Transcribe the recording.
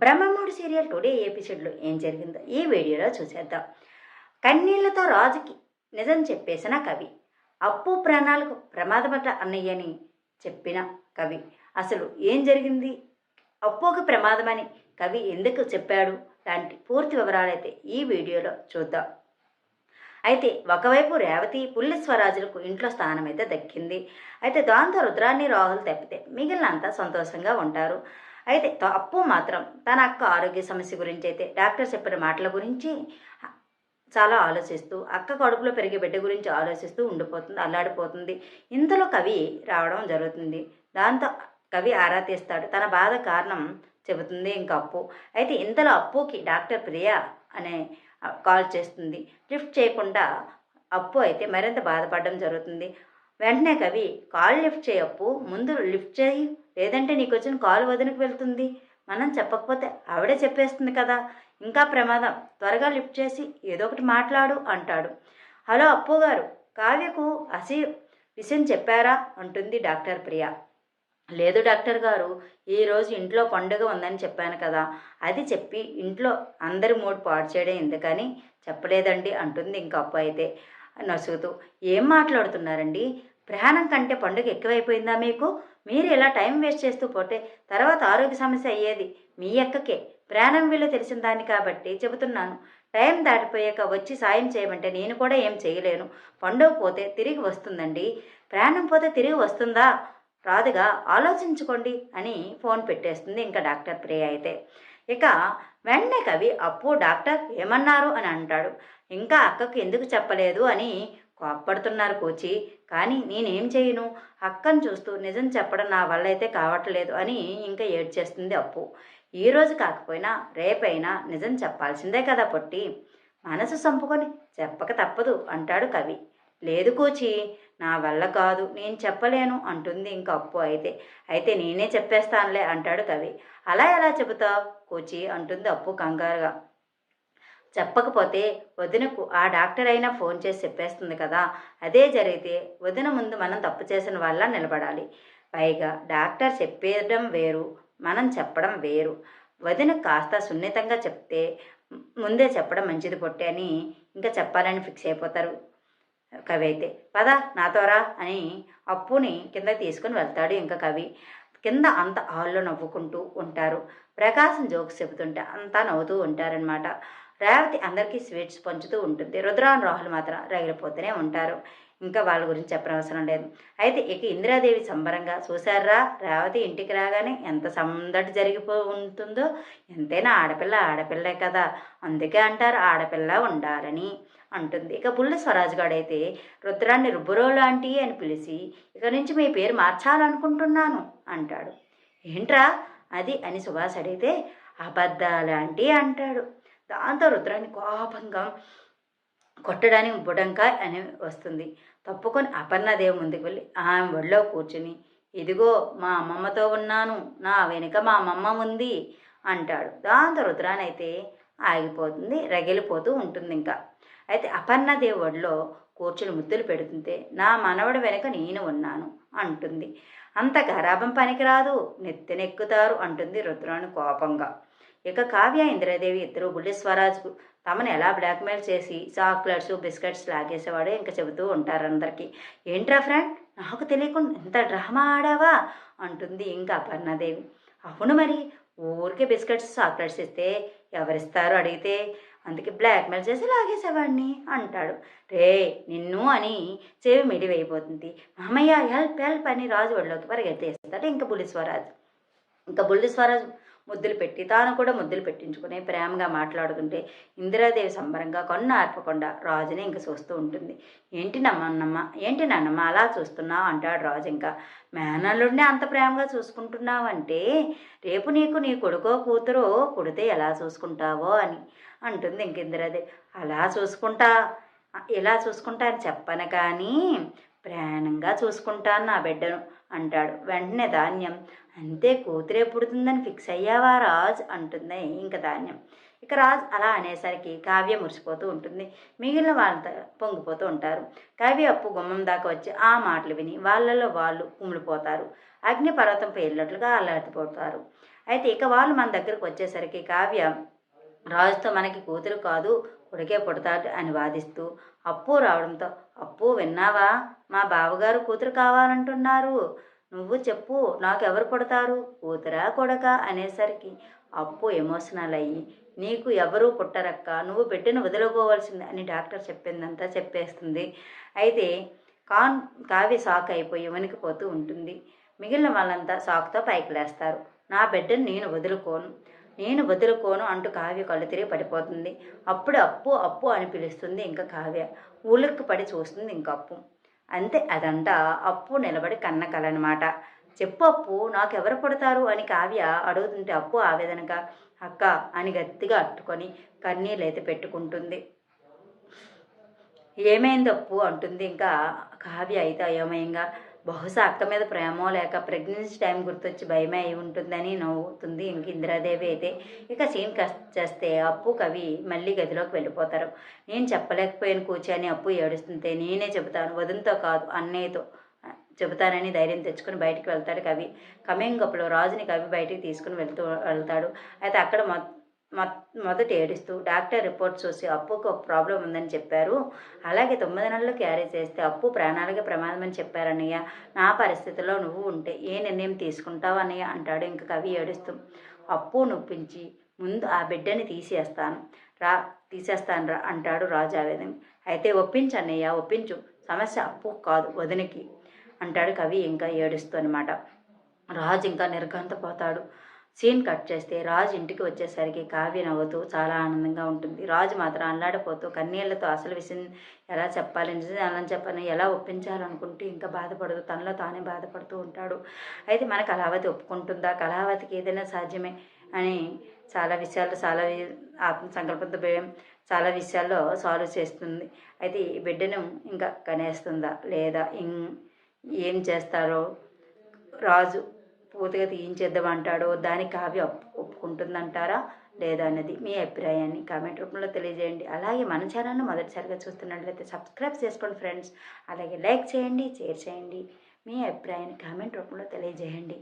Brahmamudi serial today ఎపిసోడ్లో ఏం జరిగిందో ఈ వీడియోలో చూసేద్దాం. కన్నీళ్లతో రాజుకి నిజం చెప్పేసిన కవి, అప్పు ప్రాణాలకు ప్రమాదపడ్డ అన్నయ్యని చెప్పిన కవి, అసలు ఏం జరిగింది, అప్పుకి ప్రమాదమని కవి ఎందుకు చెప్పాడు లాంటి పూర్తి వివరాలైతే ఈ వీడియోలో చూద్దాం. అయితే ఒకవైపు రేవతి పుల్లి స్వరాజులకు ఇంట్లో స్థానం అయితే దక్కింది. అయితే దాంతో రుద్రాన్ని రాహుల్ తప్పితే మిగిలినంతా సంతోషంగా ఉంటారు. అయితే అప్పు మాత్రం తన అక్క ఆరోగ్య సమస్య గురించి అయితే డాక్టర్ చెప్పిన మాటల గురించి చాలా ఆలోచిస్తూ, అక్క కడుపులో పెరిగే బిడ్డ గురించి ఆలోచిస్తూ ఉండిపోతుంది, అల్లాడిపోతుంది. ఇంతలో కవి రావడం జరుగుతుంది. దాంతో కవి ఆరా తీస్తాడు, తన బాధ కారణం చెబుతుంది ఇంకా అప్పు. అయితే ఇంతలో అప్పుకి డాక్టర్ ప్రియా అనే కాల్ చేస్తుంది. లిఫ్ట్ చేయకుండా అప్పు అయితే మరింత బాధపడడం జరుగుతుంది. వెంటనే కవి, కాల్ లిఫ్ట్ చేయప్పు, ముందు లిఫ్ట్ చేయి, లేదంటే నీకు వచ్చిన కాల్ వదినకు వెళ్తుంది, మనం చెప్పకపోతే ఆవిడే చెప్పేస్తుంది కదా, ఇంకా ప్రమాదం, త్వరగా లిఫ్ట్ చేసి ఏదో ఒకటి మాట్లాడు అంటాడు. హలో అప్పు గారు, కావ్యకు విషయం చెప్పారా అంటుంది డాక్టర్ ప్రియా. లేదు డాక్టర్ గారు, ఈరోజు ఇంట్లో పండుగ ఉందని చెప్పాను కదా, అది చెప్పి ఇంట్లో అందరి మూడు పాడు చేయడం ఎందుకని చెప్పలేదండి అంటుంది ఇంకా అప్పు అయితే నసుగుతూ. ఏం మాట్లాడుతున్నారండి, ప్రయాణం కంటే పండుగ ఎక్కువైపోయిందా మీకు, మీరు ఇలా టైం వేస్ట్ చేస్తూ పోతే తర్వాత ఆరోగ్య సమస్య అయ్యేది మీ అక్కకే, ప్రయాణం విలువ తెలిసిన దాన్ని కాబట్టి చెబుతున్నాను. టైం దాటిపోయాక వచ్చి సాయం చేయమంటే నేను కూడా ఏం చేయలేను, పండుగ పోతే తిరిగి వస్తుందండి, ప్రయాణం పోతే తిరిగి వస్తుందా, రాదుగా, ఆలోచించుకోండి అని ఫోన్ పెట్టేస్తుంది ఇంకా డాక్టర్ ప్రియ అయితే. ఇక వెంటనే కవి, అప్పు డాక్టర్ ఏమన్నారు అని అంటాడు. ఇంకా అక్కకు ఎందుకు చెప్పలేదు అని కోప్పడుతున్నారు కోచి, కానీ నేనేం చేయను, అక్కను చూస్తూ నిజం చెప్పడం నా వల్ల అయితే కావట్లేదు అని ఇంకా ఏడ్చేస్తుంది అప్పు. ఈరోజు కాకపోయినా రేపైనా నిజం చెప్పాల్సిందే కదా పొట్టి, మనసు చంపుకొని చెప్పక తప్పదు అంటాడు కవి. లేదు కోచి, నా వల్ల కాదు, నేను చెప్పలేను అంటుంది ఇంకా అప్పు అయితే. అయితే నేనే చెప్పేస్తానులే అంటాడు కవి. అలా ఎలా చెబుతావు కోచి అంటుంది అప్పు కంగారుగా. చెప్పకపోతే వదినకు ఆ డాక్టర్ అయినా ఫోన్ చేసి చెప్పేస్తుంది కదా, అదే జరిగితే వదిన ముందు మనం తప్పు చేసిన వాళ్ళ నిలబడాలి. పైగా డాక్టర్ చెప్పడం వేరు, మనం చెప్పడం వేరు. వదిన కాస్త సున్నితంగా చెప్తే ముందే చెప్పడం మంచిది పొట్టి అని ఇంకా చెప్పాలని ఫిక్స్ అయిపోతారు కవి అయితే. పద నాతోరా అని అప్పుని కింద తీసుకుని వెళ్తాడు ఇంకా కవి. కింద అంత హాల్లో నవ్వుకుంటూ ఉంటారు. ప్రకాశం జోక్స్ చెబుతుంటే అంతా నవ్వుతూ ఉంటారనమాట. రేవతి అందరికీ స్వీట్స్ పంచుతూ ఉంటుంది. రుద్రాన్ రాహుల్ మాత్రం రగిలిపోతూనే ఉంటారు. ఇంకా వాళ్ళ గురించి చెప్పనవసరం లేదు. అయితే ఇక ఇందిరాదేవి సంబరంగా, చూశారా రేవతి ఇంటికి రాగానే ఎంత సందడి జరిగిపో ఉంటుందో, ఎంతైనా ఆడపిల్ల ఆడపిల్లే కదా, అందుకే అంటారు ఆడపిల్ల ఉండాలని అంటుంది. ఇక బుల్ల స్వరాజ్ గాడైతే రుద్రాన్ని రుబ్బురో లాంటి అని పిలిచి, ఇక నుంచి మీ పేరు మార్చాలనుకుంటున్నాను అంటాడు. ఏంట్రా అది అని సుభాష్ అడిగితే, అబద్ధాలాంటి అంటాడు. దాంతో రుద్రాన్ని కోపంగా కొట్టడానికి బుడంకాయ్ అని వస్తుంది. తప్పుకొని అపర్ణాదేవి ముందుకు వెళ్ళి ఆమె ఒళ్ళో కూర్చుని, ఇదిగో మా అమ్మమ్మతో ఉన్నాను, నా వెనుక మా అమ్మమ్మ ఉంది అంటాడు. దాంతో రుద్రానైతే ఆగిపోతుంది, రగిలిపోతూ ఉంటుంది ఇంకా. అయితే అపర్ణాదేవి ఒళ్ళో కూర్చుని ముద్దులు పెడుతుంటే, నా మనవడి వెనుక నేను ఉన్నాను అంటుంది. అంత గరాభం పనికిరాదు, నెత్తినెక్కుతారు అంటుంది రుద్రాని కోపంగా. ఇక కావ్య ఇంద్రదేవి ఇద్దరు బుల్లి స్వరాజ్కు తమను ఎలా బ్లాక్మెయిల్ చేసి చాక్లెట్స్ బిస్కెట్స్ లాగేసేవాడు ఇంకా చెబుతూ ఉంటారు అందరికీ. ఏంట్రా ఫ్రెండ్, నాకు తెలియకుండా ఇంత డ్రామా ఆడావా అంటుంది ఇంకా అపర్ణాదేవి. అవును మరి, ఊరికే బిస్కెట్స్ చాక్లెట్స్ ఇస్తే ఎవరిస్తారు అడిగితే, అందుకే బ్లాక్మెయిల్ చేసి లాగేసేవాడిని అంటాడు. రే నిన్ను అని చెవి మిడివైపోతుంది. మామయ్య హెల్ప్ హెల్ప్ అని రాజు ఒళ్ళోకి పరిగెత్తేస్తాడు ఇంకా బుల్లి స్వరాజ్. ఇంకా బుల్లి స్వరాజ్ ముద్దులు పెట్టి తాను కూడా ముద్దులు పెట్టించుకుని ప్రేమగా మాట్లాడుతుంటే ఇందిరాదేవి సంబరంగా కొన్న ఆర్పకుండా రాజుని ఇంక చూస్తూ ఉంటుంది. ఏంటి నాన్నమ్మ అలా చూస్తున్నావు అంటాడు రాజు. ఇంకా మేనల్లుడిని అంత ప్రేమగా చూసుకుంటున్నావంటే రేపు నీకు నీ కొడుకో కూతురో పుడితే ఎలా చూసుకుంటావో అని అంటుంది ఇంక ఇందిరాదేవి. ఇలా చూసుకుంటా అని చెప్పను కానీ ప్రాణంగా చూసుకుంటాను నా బిడ్డను అంటాడు. వెంటనే ధాన్యం, అంతే కూతురే పుడుతుందని ఫిక్స్ అయ్యావా రాజ్ అంటుంది ఇంకా ధాన్యం. ఇక రాజ్ అలా అనేసరికి కావ్య మురిసిపోతూ ఉంటుంది, మిగిలిన వాళ్ళంతా పొంగిపోతూ ఉంటారు. కావ్య అప్పు గుమ్మం దాకా వచ్చి ఆ మాటలు విని వాళ్ళలో వాళ్ళు కుమిలిపోతారు. అగ్నిపర్వతం పేలినట్లుగా అల్లాడిపోతారు. అయితే ఇక వాళ్ళు మన దగ్గరకు వచ్చేసరికి కావ్య రాజుతో మనకి కూతురు కాదు కొడుకే పుడతాడు అని వాదిస్తూ అప్పు రావడంతో, అప్పు విన్నావా, మా బావగారు కూతురు కావాలంటున్నారు, నువ్వు చెప్పు నాకెవరు పుడతారు, కూతురా కొడకా అనేసరికి అప్పు ఎమోషనల్ అయ్యి, నీకు ఎవరూ పుట్టరక్క, నువ్వు పెట్టిన వదులుకోవాల్సింది అని డాక్టర్ చెప్పిందంతా చెప్పేస్తుంది. అయితే కావ్య షాక్ అయిపోయి వణికిపోతూ ఉంటుంది. మిగిలిన వాళ్ళంతా షాక్తో పైకి లేస్తారు. నా బిడ్డను నేను వదులుకోను అంటూ కావ్య కళ్ళు తిరిగి పడిపోతుంది. అప్పుడు అప్పు అప్పు అని పిలుస్తుంది ఇంకా కావ్య. ఊళ్ళకి పడి చూస్తుంది ఇంక అప్పు. అంతే, అదంతా అప్పు నిలబడి కన్న కలనమాట. చెప్పు అప్పు, నాకెవరు పుడతారు అని కావ్య అడుగుతుంటే అప్పు ఆవేదనగా అక్క అని గట్టిగా అట్టుకొని కన్నీళ్ళైతే పెట్టుకుంటుంది. ఏమైంది అప్పు అంటుంది ఇంకా కావ్య అయితే అయోమయంగా. బహుశా అక్క మీద ప్రేమో లేక ప్రెగ్నెన్సీ టైం గుర్తొచ్చి భయమే అయి ఉంటుందని నవ్వుతుంది ఇంక ఇందిరాదేవి అయితే. ఇక సీన్ చేస్తే అప్పు కవి మళ్ళీ గదిలోకి వెళ్ళిపోతారు. నేను చెప్పలేకపోయాను కూర్చొని అప్పు ఏడుస్తుంటే, నేనే చెబుతాను వదంతో కాదు అన్నయ్యతో చెబుతానని ధైర్యం తెచ్చుకొని బయటికి వెళ్తాడు కవి. కమింగప్లో రాజుని కవి బయటికి తీసుకుని వెళ్తాడు. అయితే అక్కడ మొదట ఏడుస్తూ డాక్టర్ రిపోర్ట్ చూసి అప్పుకు ఒక ప్రాబ్లం ఉందని చెప్పారు, అలాగే 9 నెలలు క్యారీ చేస్తే అప్పు ప్రాణాలకి ప్రమాదం అని చెప్పారన్నయ్య, నా పరిస్థితిలో నువ్వు ఉంటే ఏ నిర్ణయం తీసుకుంటావు అన్నయ్య అంటాడు ఇంక కవి ఏడుస్తూ. అప్పు నొప్పించి ముందు ఆ బిడ్డని తీసేస్తాను రా అంటాడు రాజు ఆవేదన. అయితే ఒప్పించు అన్నయ్య ఒప్పించు, సమస్య అప్పు కాదు వదినికి అంటాడు కవి ఇంకా ఏడుస్తూ అనమాట. రాజు ఇంకా నిర్ఘాంతపోతాడు. సీన్ కట్ చేస్తే రాజు ఇంటికి వచ్చేసరికి కావ్య నవ్వుతూ చాలా ఆనందంగా ఉంటుంది. రాజు మాత్రం అల్లాడిపోతూ కన్నీళ్లతో అసలు విషయం ఎలా చెప్పాలి, నిజం ఎలా చెప్పాలని ఎలా ఒప్పించాలనుకుంటూ ఇంకా బాధపడుతూ తనలో తానే బాధపడుతూ ఉంటాడు. అయితే మన కళావతి ఒప్పుకుంటుందా, కళావతికి ఏదైనా సాధ్యమే అని చాలా విషయాల్లో ఆత్మ సంకల్పంతో చాలా విషయాల్లో సాల్వ్ చేస్తుంది. అయితే ఈ బిడ్డను ఇంకా కనేస్తుందా లేదా ఏం చేస్తారో, రాజు పూర్తిగా తీయించేద్దామంటాడో, దానికి కావ్య ఒప్పుకుంటుందంటారా లేదా అన్నది మీ అభిప్రాయాన్ని కామెంట్ రూపంలో తెలియజేయండి. అలాగే మన ఛానల్ను మొదటిసారిగా చూస్తున్నట్లయితే సబ్స్క్రైబ్ చేసుకోండి ఫ్రెండ్స్. అలాగే లైక్ చేయండి, షేర్ చేయండి. మీ అభిప్రాయాన్ని కామెంట్ రూపంలో తెలియజేయండి.